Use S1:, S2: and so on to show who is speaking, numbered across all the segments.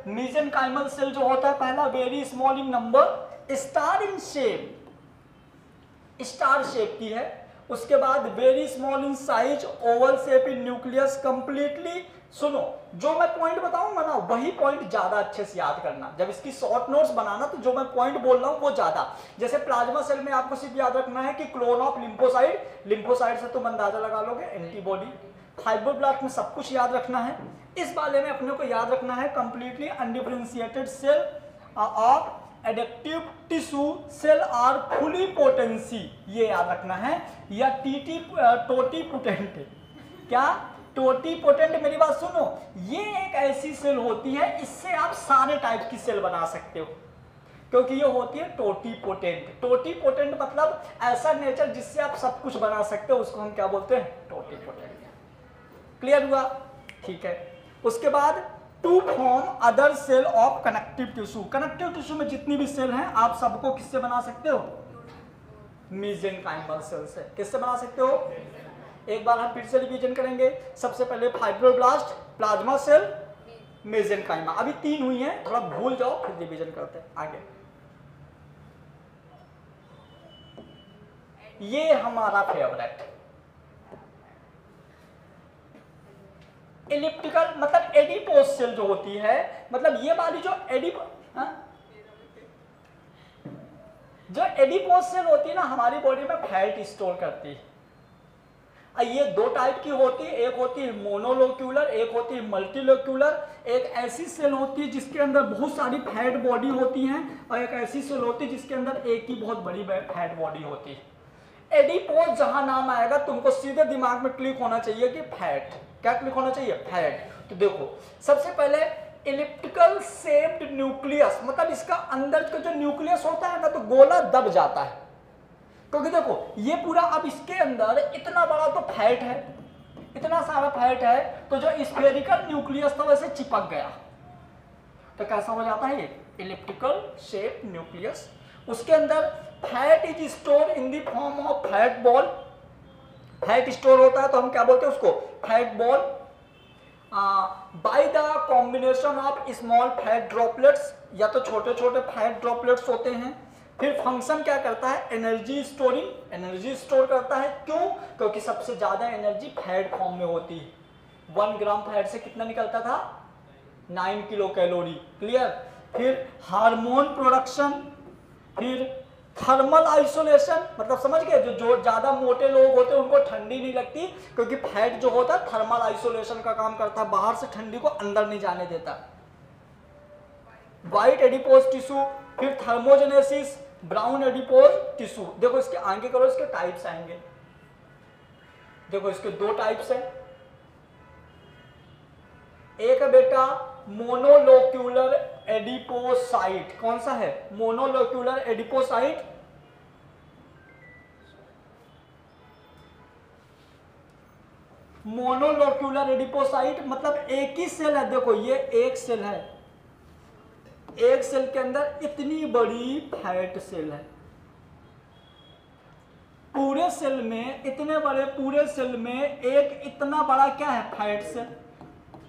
S1: Mesenchymal cell जो होता है पहला very small in number, star in shape, star shape की है। उसके बाद very small in size, Oval shape in nucleus, completely. सुनो, जो मैं पॉइंट बताऊंगा ना वही पॉइंट ज्यादा अच्छे से याद करना। जब इसकी शॉर्ट नोट्स बनाना तो जो मैं पॉइंट बोल रहा हूं वो ज्यादा। जैसे प्लाज्मा सेल में आपको सिर्फ याद रखना है कि क्लोन ऑफ लिम्फोसाइट, लिम्फोसाइट से तुम अंदाजा लगा लोगे एंटीबॉडी। फाइब्रोब्लास्ट में सब कुछ याद रखना है। इस वाले में अपने को याद रखना है completely undifferentiated cell of adaptive tissue cell are fully potency, ये याद रखना है। या टोटीपोटेंट, क्या टोटीपोटेंट, मेरी बात सुनो, ये एक ऐसी सेल होती है इससे आप सारे टाइप की सेल बना सकते हो क्योंकि ये होती है टोटीपोटेंट। टोटीपोटेंट मतलब ऐसा नेचर जिससे आप सब कुछ बना सकते हो, उसको हम क्या बोलते हैं, टोटीपोटेंट। क्लियर हुआ? ठीक है। उसके बाद to form other cell of connective tissue, connective tissue में जितनी भी सेल हैं आप सबको किससे बना सकते हो, मेसेनकाइमल सेल से। किससे बना सकते हो? एक बार हम फिर से रिवीजन करेंगे। सबसे पहले फाइब्रोब्लास्ट, प्लाज्मा सेल, मेसेनकाइमा। अभी 3 हुई हैं, थोड़ा भूल जाओ फिर रिवीजन करते हैं आगे। ये हमारा फेवरेट एलिप्टिकल मतलब एडिपोज सेल जो होती है, मतलब ये वाली जो एडिपोज सेल होती है ना हमारी बॉडी में फैट स्टोर करती है। ये 2 टाइप की होती है, एक होती है मोनोलोक्यूलर, एक होती है मल्टीलोक्यूलर। एक ऐसी सेल होती है जिसके अंदर बहुत सारी फैट बॉडी होती हैं और एक ऐसी सेल होती है जिसके अंदर एक ही बहुत बड़ी फैट बॉडी होती है। एडिपोज जहां नाम आएगा तुमको सीधे दिमाग में क्लिक होना चाहिए कि फैट। क्या क्लिक होना चाहिए? फैट। तो देखो सबसे पहले एलिप्टिकल शेप्ड न्यूक्लियस, मतलब इसका अंदर का जो न्यूक्लियस होता है ना तो गोला दब जाता है क्योंकि देखो ये पूरा, अब इसके अंदर इतना बड़ा तो फैट है, इतना सारा फैट है, तो जो स्फेरिकल न्यूक्लियस था वैसे चिपक गया तो कैसा हो जाता है ये एलिप्टिकल शेप न्यूक्लियस। उसके अंदर fat is store in the form of fat ball, fat store होता है तो हम क्या बोलते हैं उसको, fat ball. By the combination of small fat droplets, या तो छोटे छोटे फैट ड्रॉपलेट्स होते हैं। फिर फंक्शन क्या करता है, एनर्जी स्टोरिंग, एनर्जी स्टोर करता है। क्यों? क्योंकि सबसे ज्यादा एनर्जी फैट फॉर्म में होती है। 1 ग्राम फैट से कितना निकलता था, 9 किलो कैलोरी। क्लियर? फिर हार्मोन प्रोडक्शन, फिर थर्मल आइसोलेशन, मतलब समझ गए, जो ज्यादा मोटे लोग होते हैं उनको ठंडी नहीं लगती क्योंकि फैट जो होता है थर्मल आइसोलेशन का काम करता है, बाहर से ठंडी को अंदर नहीं जाने देता। व्हाइट एडिपोज टिश्यू, फिर थर्मोजेनेसिस, ब्राउन एडिपोज टिश्यू। देखो इसके आगे करो, इसके टाइप्स आएंगे। देखो इसके 2 टाइप्स हैं। एक है बेटा मोनोलोक्यूलर एडिपोसाइट। कौन सा है? मोनोलोक्यूलर एडिपोसाइट। मोनोलोक्यूलर एडिपोसाइट मतलब एक ही सेल है। देखो ये एक सेल है, एक सेल के अंदर इतनी बड़ी फैट सेल है। पूरे सेल में इतने बड़े, पूरे सेल में एक इतना बड़ा क्या है, फैट सेल।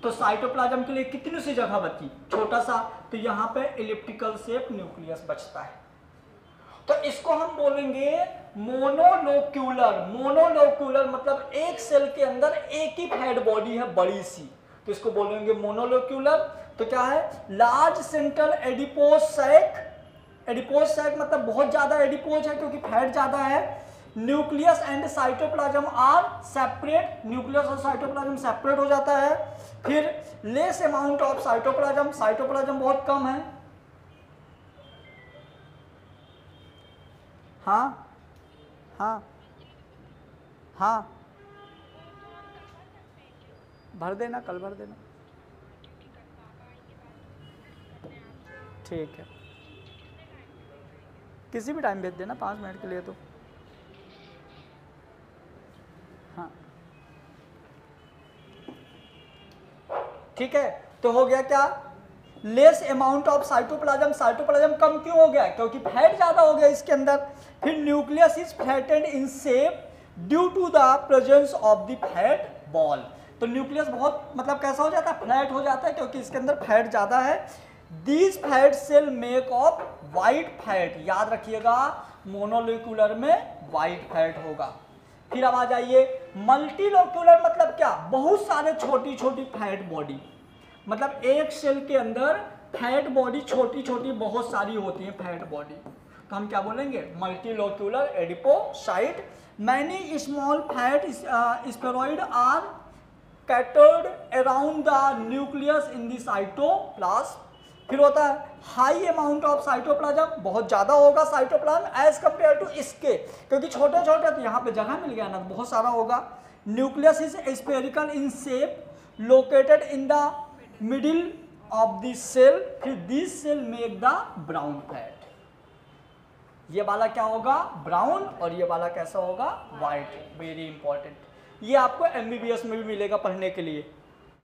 S1: तो साइटोप्लाज्म के लिए कितनी सी जगह बची, छोटा सा, तो यहां पे एलिप्टिकल शेप न्यूक्लियस बचता है। तो इसको हम बोलेंगे मोनोलोक्यूलर। मोनोलोक्यूलर मतलब एक सेल के अंदर एक ही फैट बॉडी है बड़ी सी, तो इसको बोलेंगे मोनोलोक्यूलर। तो क्या है, large central adipose sac. Adipose sac मतलब बहुत ज्यादा एडिपोज है क्योंकि फैट ज्यादा है। Nucleus and cytoplasm are separate, nucleus और साइटोप्लाज्म सेपरेट हो जाता है। फिर less amount of cytoplasm, cytoplasm बहुत कम है। हाँ हाँ हाँ, भर देना, कल भर देना। ठीक है, किसी भी टाइम भेज देना, 5 मिनट के लिए तो। हाँ ठीक है, तो हो गया क्या, less amount of cytoplasm. Cytoplasm कम क्यों हो गया, क्योंकि फैट ज्यादा हो गया इसके अंदर। फिर nucleus is flattened in shape due to the presence of the fat ball. तो न्यूक्लियस बहुत मतलब कैसा हो जाता है, फ्लैट हो जाता है क्योंकि इसके अंदर फैट ज्यादा है। These fat cell make of white fat, याद रखिएगा मोनोलिक्यूलर में वाइट फैट होगा। फिर अब आ जाइए मल्टीलोक्यूलर मतलब क्या, बहुत सारे छोटी छोटी फैट बॉडी, मतलब एक सेल के अंदर फैट बॉडी छोटी छोटी बहुत सारी होती है फैट बॉडी, तो हम क्या बोलेंगे multilocular adipocyte. Many small fat spheroid are scattered around the nucleus in the cytoplasm। फिर होता है हाई अमाउंट ऑफ साइटोप्लाज्म, बहुत ज़्यादा होगा साइटोप्लाज्म एज कम्पेयर टू इसके, क्योंकि छोटे छोटे तो यहाँ पे जगह मिल गया ना, बहुत सारा होगा। Nucleus is spherical in shape located in the middle of the cell. फिर this cell make the brown fat, ये वाला क्या होगा ब्राउन और ये वाला कैसा होगा वाइट। वेरी इंपॉर्टेंट, ये आपको एमबीबीएस में भी मिलेगा पढ़ने के लिए।